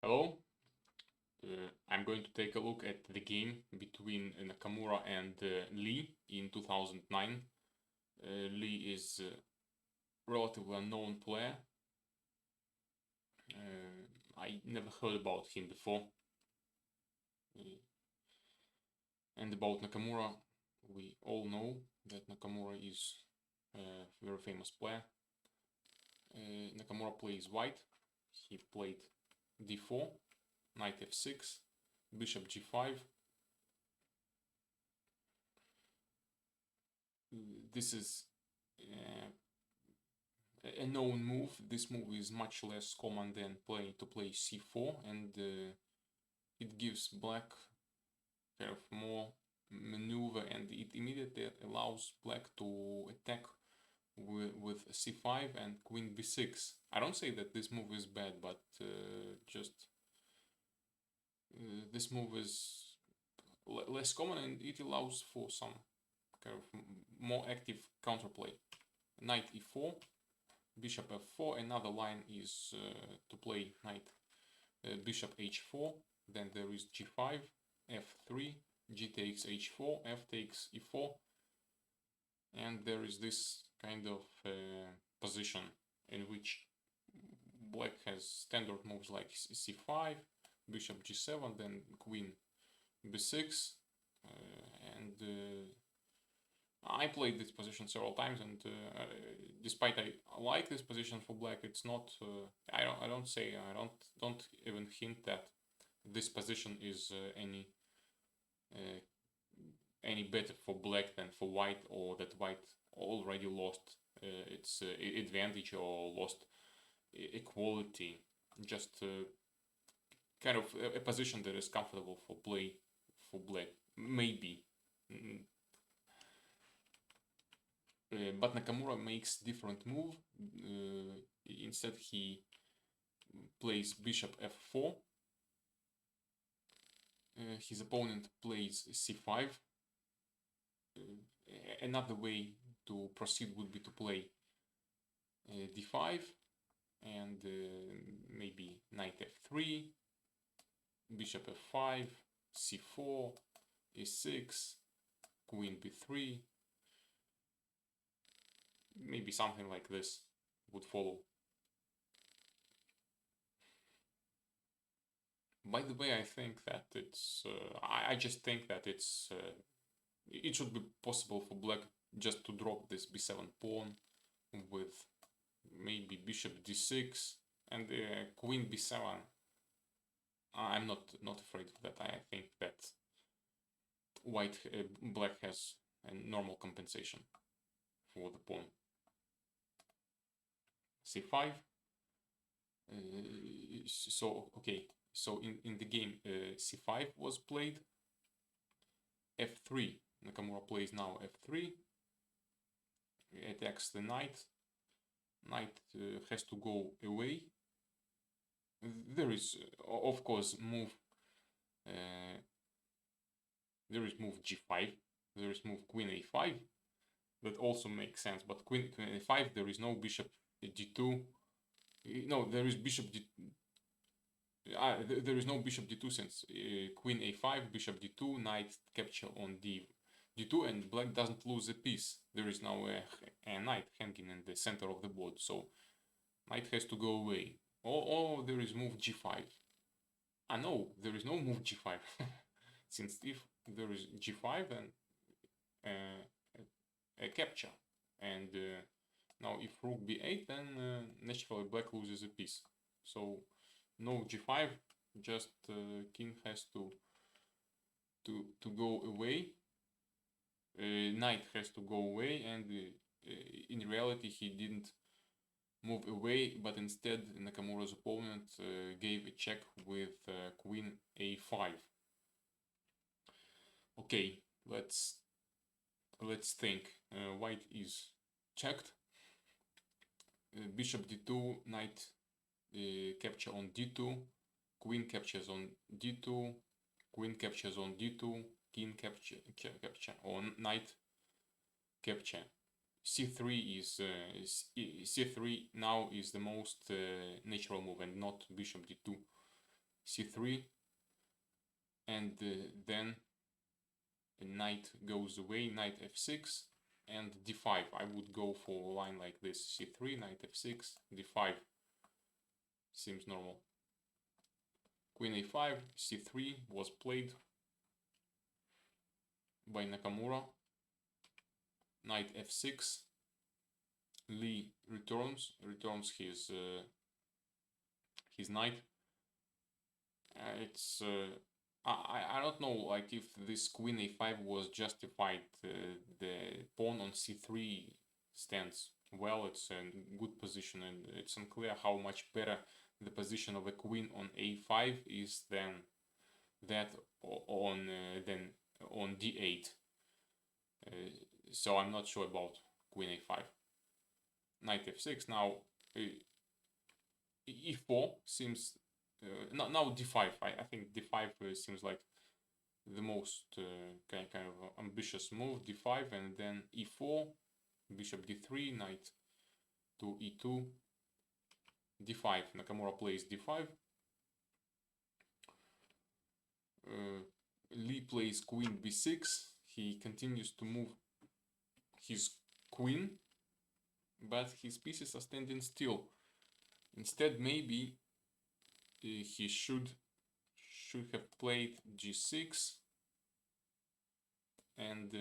Hello, I'm going to take a look at the game between Nakamura and Lee in 2009. Lee is a relatively unknown player. I never heard about him before. And about Nakamura, we all know that Nakamura is a very famous player. Nakamura plays white. He played d4, knight f6, bishop g5. This is a known move. This move is much less common than play c4, and it gives black kind of more maneuver, and it immediately allows black to attack with c5 and queen b6. I don't say that this move is bad, but just this move is less common, and it allows for some kind of more active counterplay. Knight e4, bishop f4. Another line is to play knight bishop h4. Then there is g5, f3, g takes h4, f takes e4, and there is this kind of position in which black has standard moves like c5, bishop g7, then queen b6, and I played this position several times, and despite I like this position for black, it's not. I don't even hint that this position is any better for black than for white, or that white already lost its advantage or lost equality. Just kind of a position that is comfortable for play for black, maybe. But Nakamura makes different move. Instead, he plays bishop f4. His opponent plays c5. Another way to proceed would be to play d5 and maybe knight f3, bishop f5, c4, e6, queen b3. Maybe something like this would follow. By the way, I think that it's. I just think that it's. It should be possible for black just to drop this b7 pawn with maybe bishop d6 and queen b7. I'm not afraid of that. I think that black has a normal compensation for the pawn. c5. So in the game c5 was played. f3. Nakamura plays now f3. Attacks the knight. Knight has to go away. There is of course move. There is move g5. There is move queen a5. That also makes sense. But queen a5. There is no bishop d2. No, there is bishop d. There is no bishop d2 since queen a5, bishop d2, knight capture on d2, and black doesn't lose a piece. There is now a knight hanging in the center of the board, so knight has to go away. Or there is move g5. No, there is no move g5. Since if there is g5, then a capture. And now if rook b8, then naturally black loses a piece. So no g5, just king has to go away. Knight has to go away, and in reality he didn't move away, but instead Nakamura's opponent gave a check with queen a5. Okay, let's think. White is checked. Bishop d2, knight capture on d2, queen captures on d2, queen captures on d2, king capture on knight capture. c3 is c3 now is the most natural move, and not bishop d2. c3, and then knight goes away, knight f6, and d5. I would go for a line like this: c3, knight f6, d5. Seems normal. Queen a5, c3 was played by Nakamura. Knight f6. Lee returns his knight. It's I don't know, like, if this queen a5 was justified. The pawn on c3 stands well. It's a good position, and it's unclear how much better the position of a queen on a5 is than that on d8. So I'm not sure about queen a5. Knight f6. Now e4 seems now d5. I think d5 seems like the most kind of ambitious move. d5 and then e4, bishop d3, knight to e2, d5. Nakamura plays d5. Lee plays queen b6. He continues to move his queen, but his pieces are standing still. Instead, maybe he should have played g6 and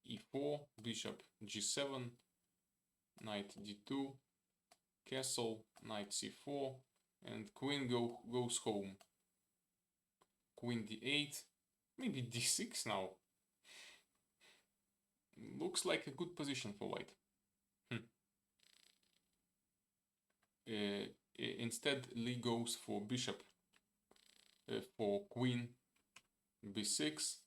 e4, bishop g7, knight d2, castle, knight c4, and queen goes home. Queen d8, maybe d6 now. Looks like a good position for white. Instead, Lee goes for bishop for queen b6.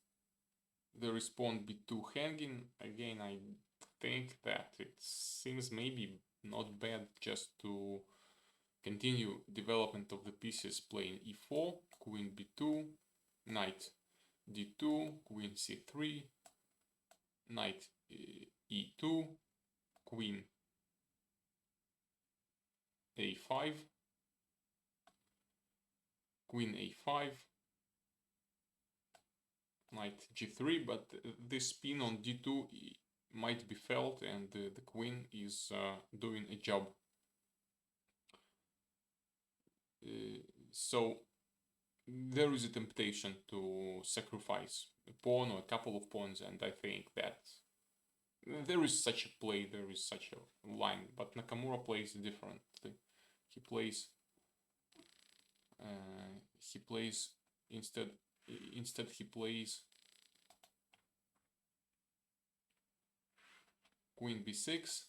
There is pawn b2 hanging. Again, I think that it seems maybe not bad just to continue development of the pieces, playing e4, queen b2, knight d2, queen c3, knight e2, queen a5, queen a5, knight g3, but this pin on d2 might be felt, and the queen is doing a job. So there is a temptation to sacrifice a pawn or a couple of pawns, and I think that there is such a play, there is such a line, but Nakamura plays differently. He plays instead he plays queen b6,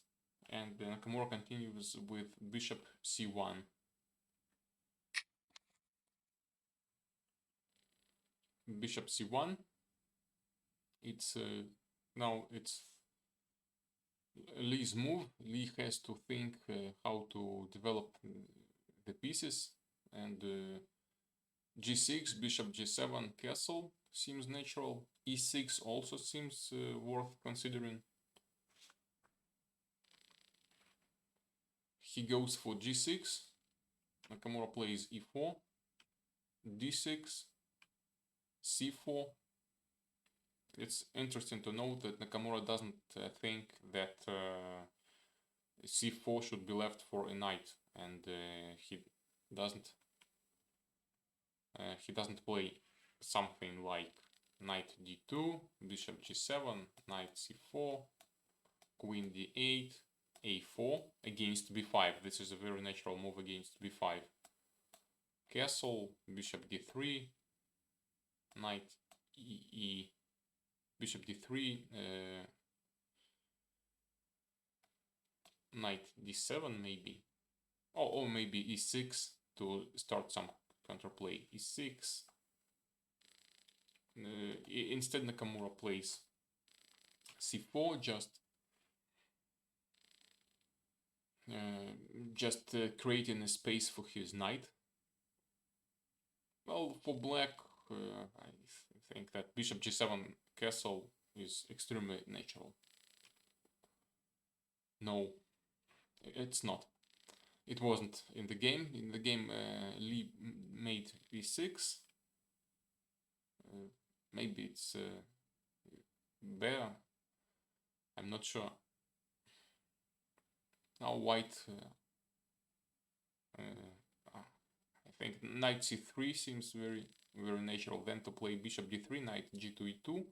and Nakamura continues with bishop c1. Bishop c1. It's now it's Lee's move. Lee has to think how to develop the pieces, and g6, bishop g7, castle seems natural. e6 also seems worth considering. He goes for g6. Nakamura plays e4, d6, c4. It's interesting to note that Nakamura doesn't think that c4 should be left for a knight, and he doesn't play something like knight d2, bishop g7, knight c4, queen d8, a4 against b5. This is a very natural move against b5. Castle, bishop d3, knight bishop d3, knight d7 maybe, or maybe e6 to start some counterplay. e6. Instead, Nakamura plays c4, just creating a space for his knight. Well, for black, I think that bishop g7 castle is extremely natural. No, it's not. It wasn't in the game. In the game, Lee mate b6. Maybe it's better. I'm not sure. Now white, I think knight c3 seems very natural. Then to play bishop d3, knight g2 e2,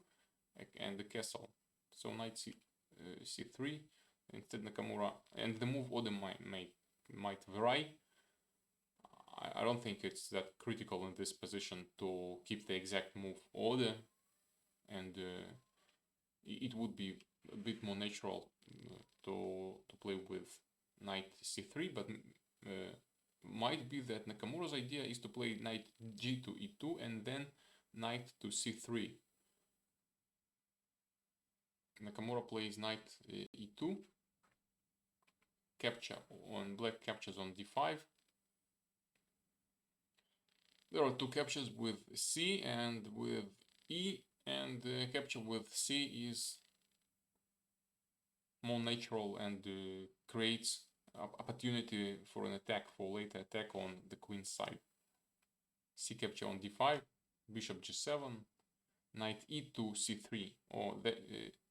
and the castle. So knight c3 instead Nakamura, and the move order might vary. I don't think it's that critical in this position to keep the exact move order, and it would be a bit more natural to play with knight c3, but might be that Nakamura's idea is to play knight g to e2 and then knight to c3. Nakamura plays knight e2, capture on black captures on d5. There are two captures with c and with e, and the capture with c is more natural and creates opportunity for an attack, for later attack on the queen's side. C capture on d5, bishop g7, knight e2 c3. Or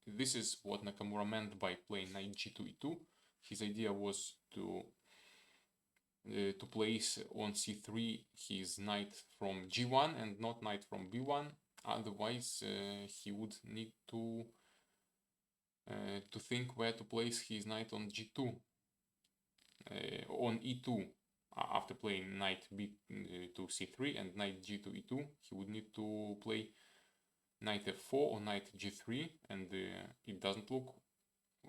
this is what Nakamura meant by playing knight g2 e2. His idea was to place on c3 his knight from g1 and not knight from b1. Otherwise, he would need to think where to place his knight on g2, on e2. After playing knight b to c3 and knight g to e2, he would need to play knight f4 or knight g3, and it doesn't look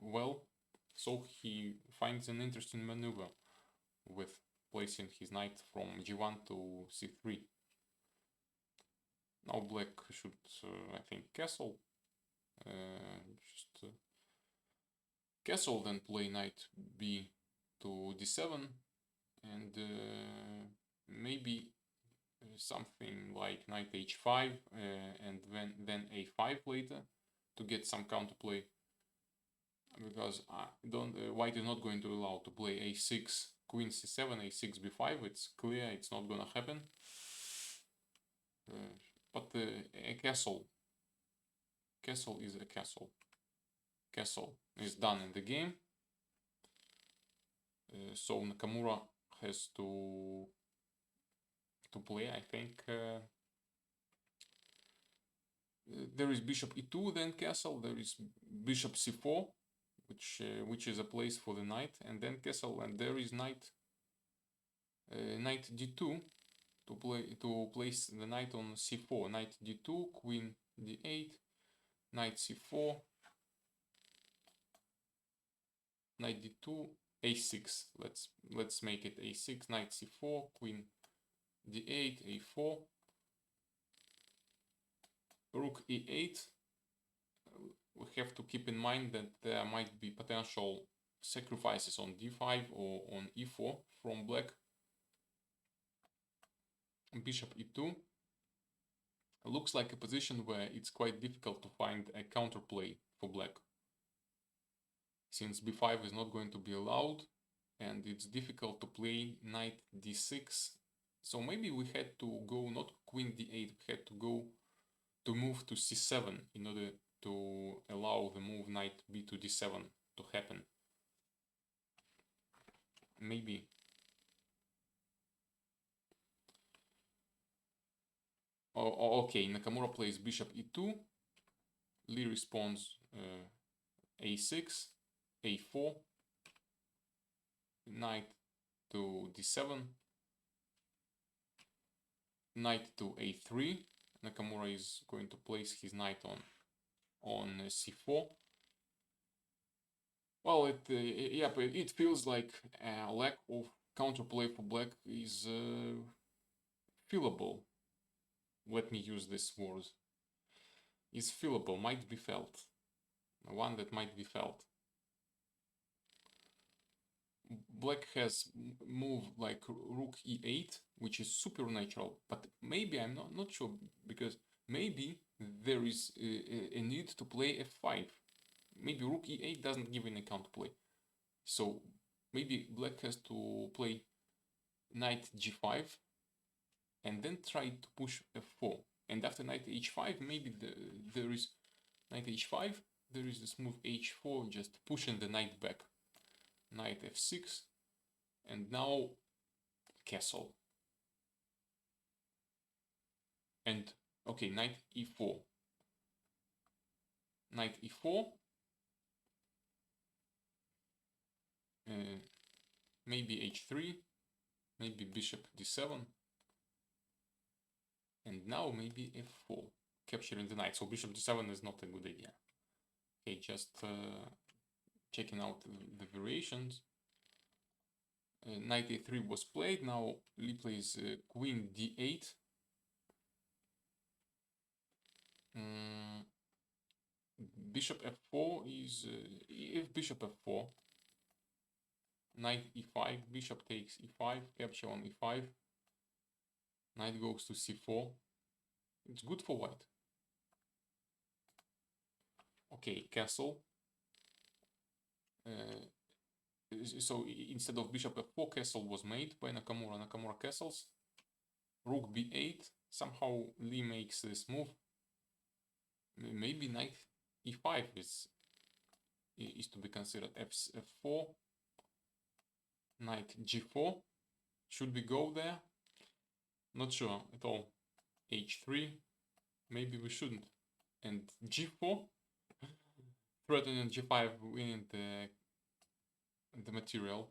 well. So he finds an interesting maneuver with placing his knight from g1 to c3. Now black should, I think, castle. Castle, then play knight b to d7, and maybe something like knight h5 and then a5 later to get some counterplay, because white is not going to allow to play a6, queen c7, a6 b5. It's clear it's not gonna happen. But a castle is a castle. Castle is done in the game. So Nakamura has to play, I think. There is bishop e2, then castle. There is bishop c4, which is a place for the knight, and then castle. And there is knight d2 to place the knight on c4. Knight d2, queen d8, knight c4, knight d2, a6. Let's make it a6, knight c4, queen d8, a4, rook e8. We have to keep in mind that there might be potential sacrifices on d5 or on e4 from black. Bishop e2 looks like a position where it's quite difficult to find a counterplay for black, since b5 is not going to be allowed, and it's difficult to play knight d6. So maybe we had to go not queen d8, we had to move to c7 in order to allow the move knight b to d7 to happen. Maybe. Okay, Nakamura plays bishop e2. Lee responds a6, a4, knight to d7, knight to a3. Nakamura is going to place his knight on c4. Well, it feels like a lack of counterplay for black is feelable. Let me use this word. Is feelable, might be felt. One that might be felt. Black has moved like rook e8, which is supernatural, but maybe I'm not sure, because maybe there is a need to play f5. Maybe rook e8 doesn't give any counterplay. So maybe black has to play knight g5 and then try to push f4. And after knight h5, maybe there is knight h5, there is this move h4, just pushing the knight back. Knight f6, and now castle. And okay, knight e4. Knight e4. Maybe h3, maybe bishop d7, and now maybe f4, capturing the knight. So bishop d7 is not a good idea. Okay, just checking out the variations. Knight a3 was played. Now Lee plays queen d8. Bishop f4 is if bishop f4, knight e5, bishop takes e5, capture on e5, knight goes to c4. It's good for white. Okay, castle. So instead of bishop f4, castle was made by Nakamura. Nakamura castles. Rook b8. Somehow Lee makes this move. Maybe knight e5 is to be considered. f4. Knight g4. Should we go there? Not sure at all. h3. Maybe we shouldn't. And g4. Threatening g5, winning the material.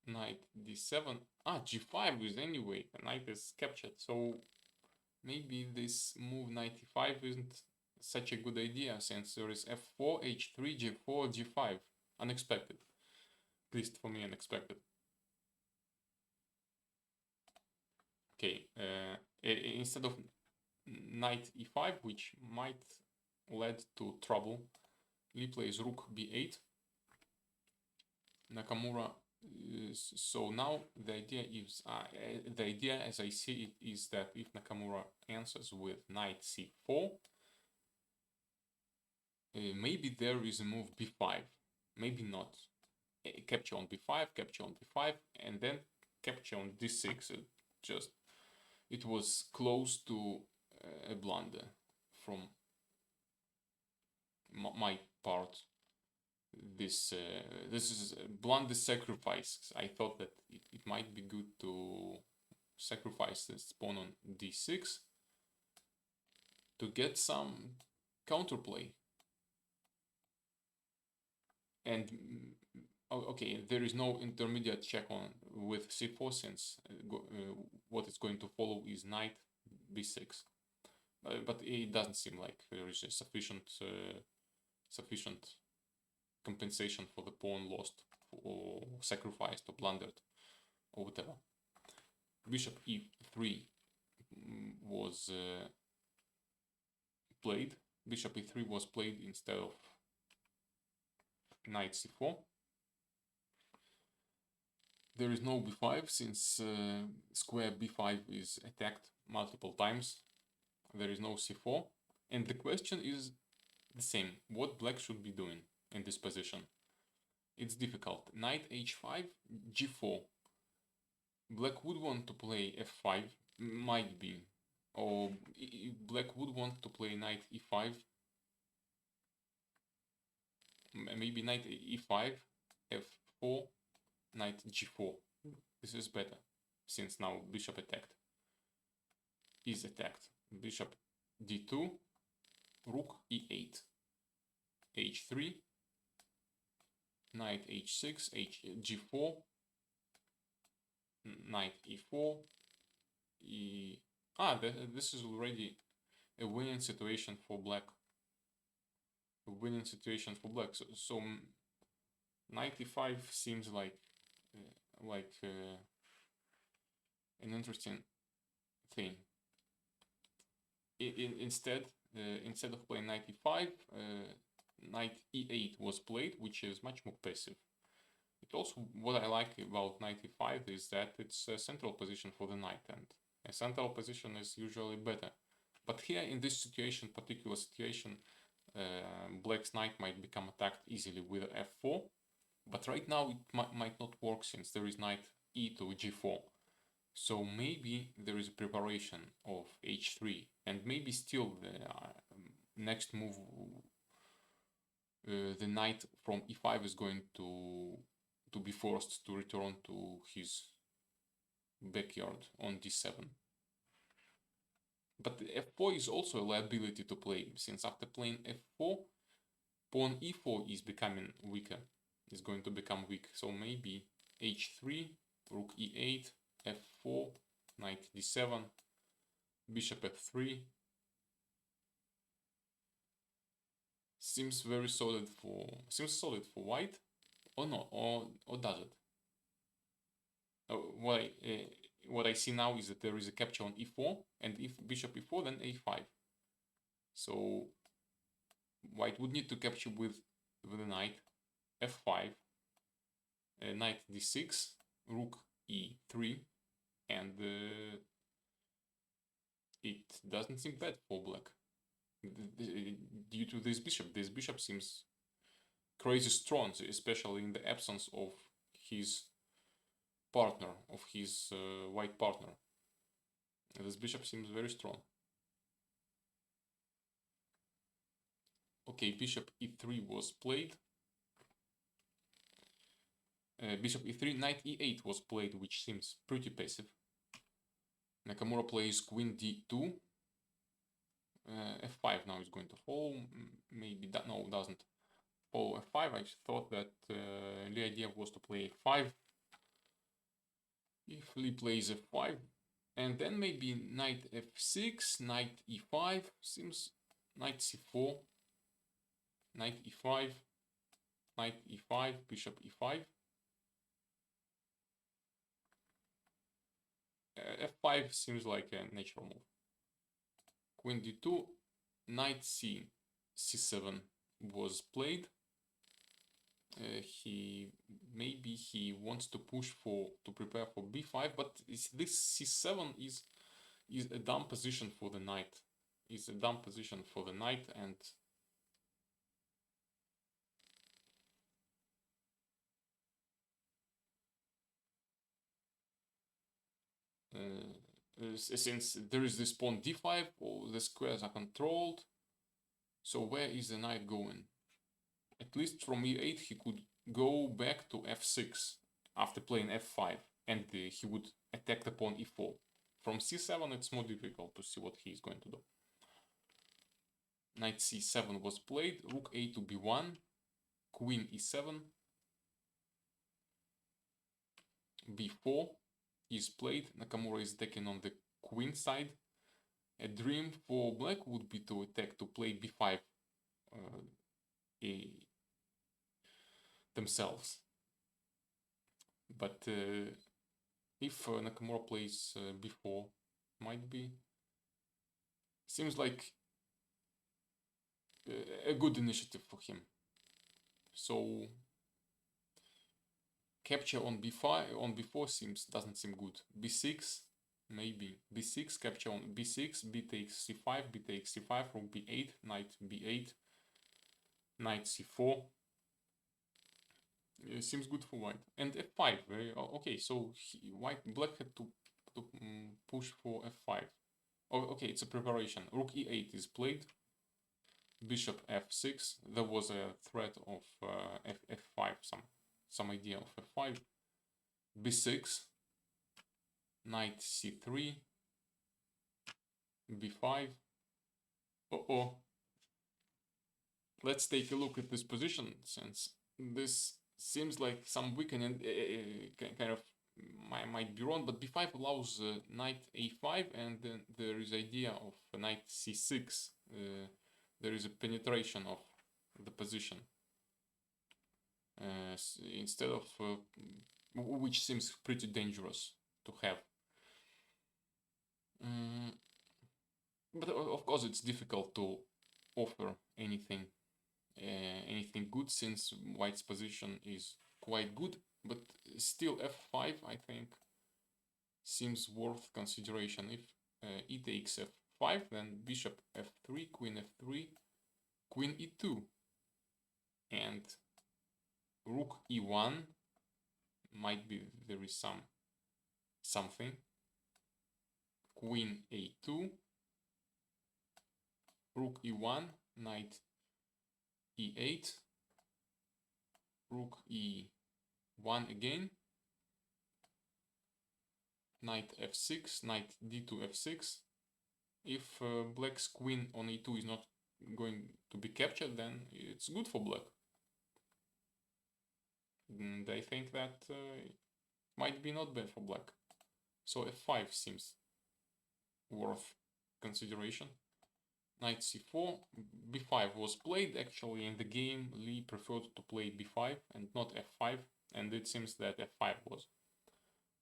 Knight d7. G5 is anyway. The knight is captured. So maybe this move knight e5 isn't such a good idea, since there is f4, h3, g4, g5. Unexpected. At least for me, unexpected. Okay, instead of knight e5, which might lead to trouble, Lee plays rook b8. Nakamura. So now the idea as I see it is that if Nakamura answers with knight c4, maybe there is a move b5, maybe not. Capture on b5, capture on b5, and then capture on d6. It was close to a blunder from my part. This is a blunder sacrifice. I thought that it might be good to sacrifice this pawn on d6 to get some counterplay. And okay, there is no intermediate check on with c4, since what is going to follow is knight b6. But it doesn't seem like there is a sufficient compensation for the pawn lost or sacrificed or blundered or whatever. Bishop e3 was played. Bishop e3 was played instead of knight c4. There is no b5, since square b5 is attacked multiple times. There is no c4, and the question is the same: what black should be doing in this position? It's difficult. Knight h5, g4. Black would want to play f5, might be, or black would want to play knight e5. Maybe knight e5, f4, knight g4. This is better, since now bishop is attacked. Bishop d2, rook e8, h3, knight h6, g4, knight e4, this is already a winning situation for black. So knight e5 seems like an interesting thing. Instead of playing knight e5, knight e8 was played, which is much more passive. It also, what I like about knight e5 is that it's a central position for the knight, and a central position is usually better. But here in this particular situation, black's knight might become attacked easily with f4. But right now it might not work, since there is knight e to g4. So maybe there is a preparation of h3, and maybe still the next move, the knight from e5 is going to be forced to return to his backyard on d7. But f4 is also a liability to play, since after playing f4, pawn e4 is becoming weaker. It's going to become weak. So maybe h3, rook e8, f4, knight d7, bishop f3. Seems very solid for white, or no, or does it? What I see now is that there is a capture on e4, and if bishop e4, then a5. So white would need to capture with the knight, f5, knight d6, rook e3, and it doesn't seem bad for black. Due to this bishop seems crazy strong, especially in the absence of his partner, of his white partner. This bishop seems very strong. Okay, bishop e3 was played. Bishop e3, knight e8 was played, which seems pretty passive. Nakamura plays queen d2. f5 now is going to fall. Maybe that, no, doesn't fall f5. I thought that the idea was to play f5. If Lee plays f5, and then maybe knight f6, knight e5, seems knight c4, knight e5, knight e5, bishop e5. f5 seems like a natural move. Queen d2, knight c7 was played. He wants to push to prepare for b5, but this c7 is a dumb position for the knight. Is a dumb position for the knight, and since there is this pawn d5, all the squares are controlled. So where is the knight going? At least from e8 he could go back to f6 after playing f5, and he would attack the pawn e4. From c7 it's more difficult to see what he is going to do. Knight c7 was played, rook a to b1, queen e7, b4 is played. Nakamura is attacking on the queen side. A dream for black would be to attack, to play b5 themselves. But if Nakamura plays b4, might be, seems like a good initiative for him. So capture on b4 doesn't seem good. b6, maybe b6, capture on b6, b takes c5, b takes c5, rook b8, knight b8, knight c4. Seems good for white. And f5. Okay, so black had to push for f5. Oh, okay, it's a preparation. Rook e8 is played. Bishop f6. There was a threat of f5, some idea of f5. b6. Knight c3. b5. Let's take a look at this position, since this seems like some weakening, kind of might be wrong, but b5 allows knight a5, and then there is idea of knight c6. There is a penetration of the position instead of which seems pretty dangerous to have. But of course it's difficult to offer anything good, since white's position is quite good, but still f5 I think seems worth consideration. If e takes f5, then bishop f3, queen f3, queen e2, and rook e1. Might be there is some something. Queen a2, rook e1, knight e8, rook e1 again, knight f6, knight d2 f6. If black's queen on e2 is not going to be captured, then it's good for black. And I think that might be not bad for black. So f5 seems worth consideration. Knight c4, b5 was played. Actually, in the game, Lee preferred to play b5 and not f5, and it seems that f5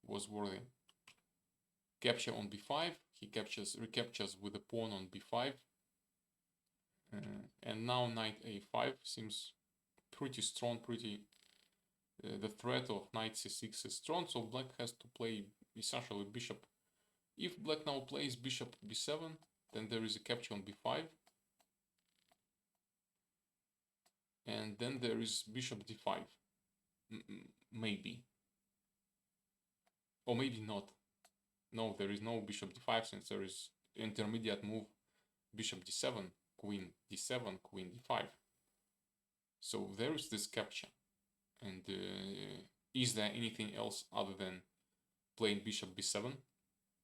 was worthy. Capture on b5, he recaptures with a pawn on b5, and now knight a5 seems pretty strong. The threat of knight c6 is strong, so black has to play essentially bishop. If black now plays bishop b7, then there is a capture on b5, and then there is bishop d5, maybe, or maybe not. No, there is no bishop d5, since there is intermediate move bishop d7, queen d7, queen d5. So there is this capture. And is there anything else other than playing bishop b7?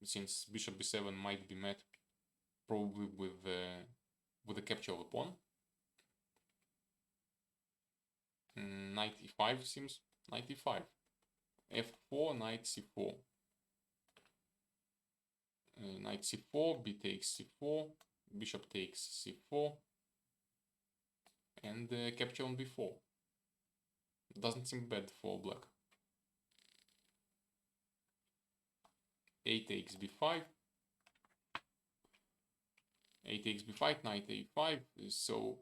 Since bishop b7 might be met probably with the capture of a pawn. Knight e5 seems. Knight e5. f4, knight c4. Knight c4, b takes c4, bishop takes c4, and capture on b4. Doesn't seem bad for black. A takes b5, a takes b5, knight a5. So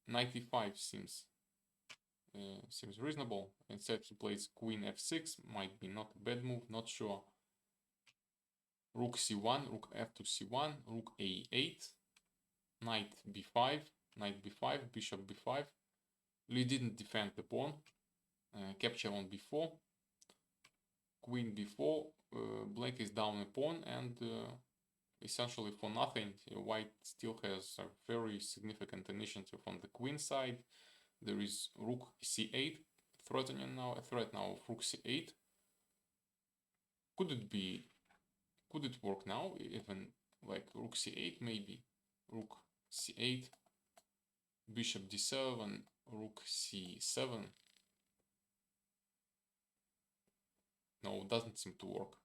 knight e5 seems reasonable. Instead he plays queen f6, might be not a bad move, not sure. Rook c1, rook f to c1, rook a8, knight b5, knight b5, bishop b5. Lee didn't defend the pawn. Capture on b4, queen b4. Black is down a pawn, and essentially for nothing, white still has a very significant initiative on the queen side. There is rook c8 threatening now, a threat now of rook c8. Could it work now? Even like rook c8, maybe rook c8, bishop d7, rook c7. No, it doesn't seem to work.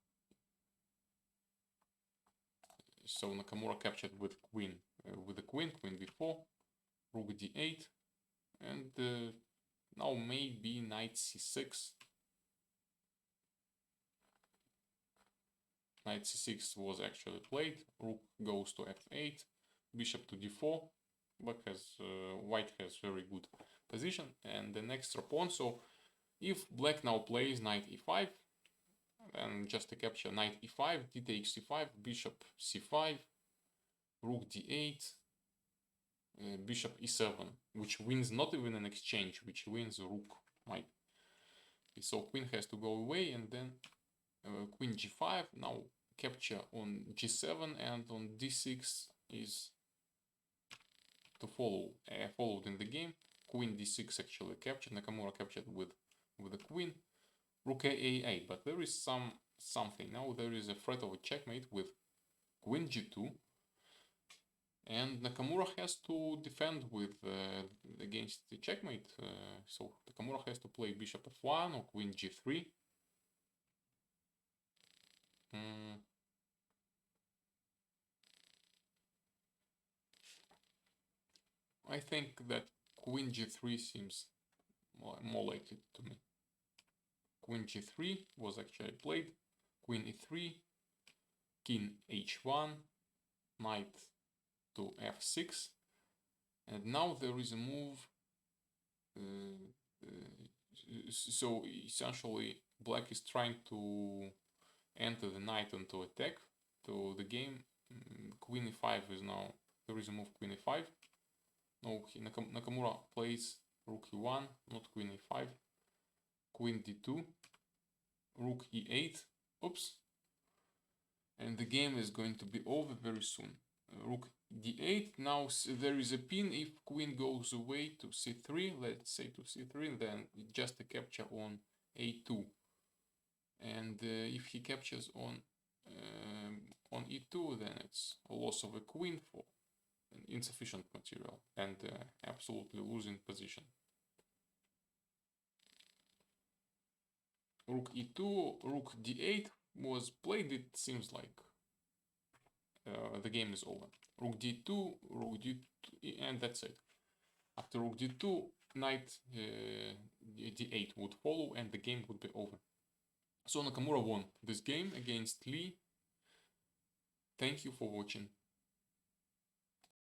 So Nakamura captured with queen, with the queen b4, rook d8, and now maybe knight c6. Knight c6 was actually played. Rook goes to f8, bishop to d4. White has very good position and an extra pawn. So if black now plays knight e5, and just to capture knight e5, d takes c5, bishop c5, rook d8, bishop e7, which wins not even an exchange, which wins rook. Might. So queen has to go away, and then queen g5. Now capture on g7, and on d6 is to follow. Followed in the game. Queen d6 actually captured. Nakamura captured with the queen. Rook a8, but there is something. Now there is a threat of a checkmate with queen g2, and Nakamura has to defend with against the checkmate. So Nakamura has to play bishop f1 or queen g3. I think that queen g3 seems more likely to me. Queen g3 was actually played. Queen e3, king h1, knight to f6, and now there is a move. So essentially, black is trying to enter the knight into attack to the game. Queen e5 is now, there is a move queen e5. No, Nakamura plays rook e1, not queen e5. Queen d2, rook e8. Oops, and the game is going to be over very soon. Rook d8. Now there is a pin. If queen goes away to c3, let's say to c3, then just a capture on a2. And if he captures on e2, then it's a loss of a queen for insufficient material and absolutely losing position. Rook e2, rook d8 was played. It seems like the game is over. Rook d2, rook d2, and that's it. After rook d2, knight d8 would follow, and the game would be over. So Nakamura won this game against Lee. Thank you for watching.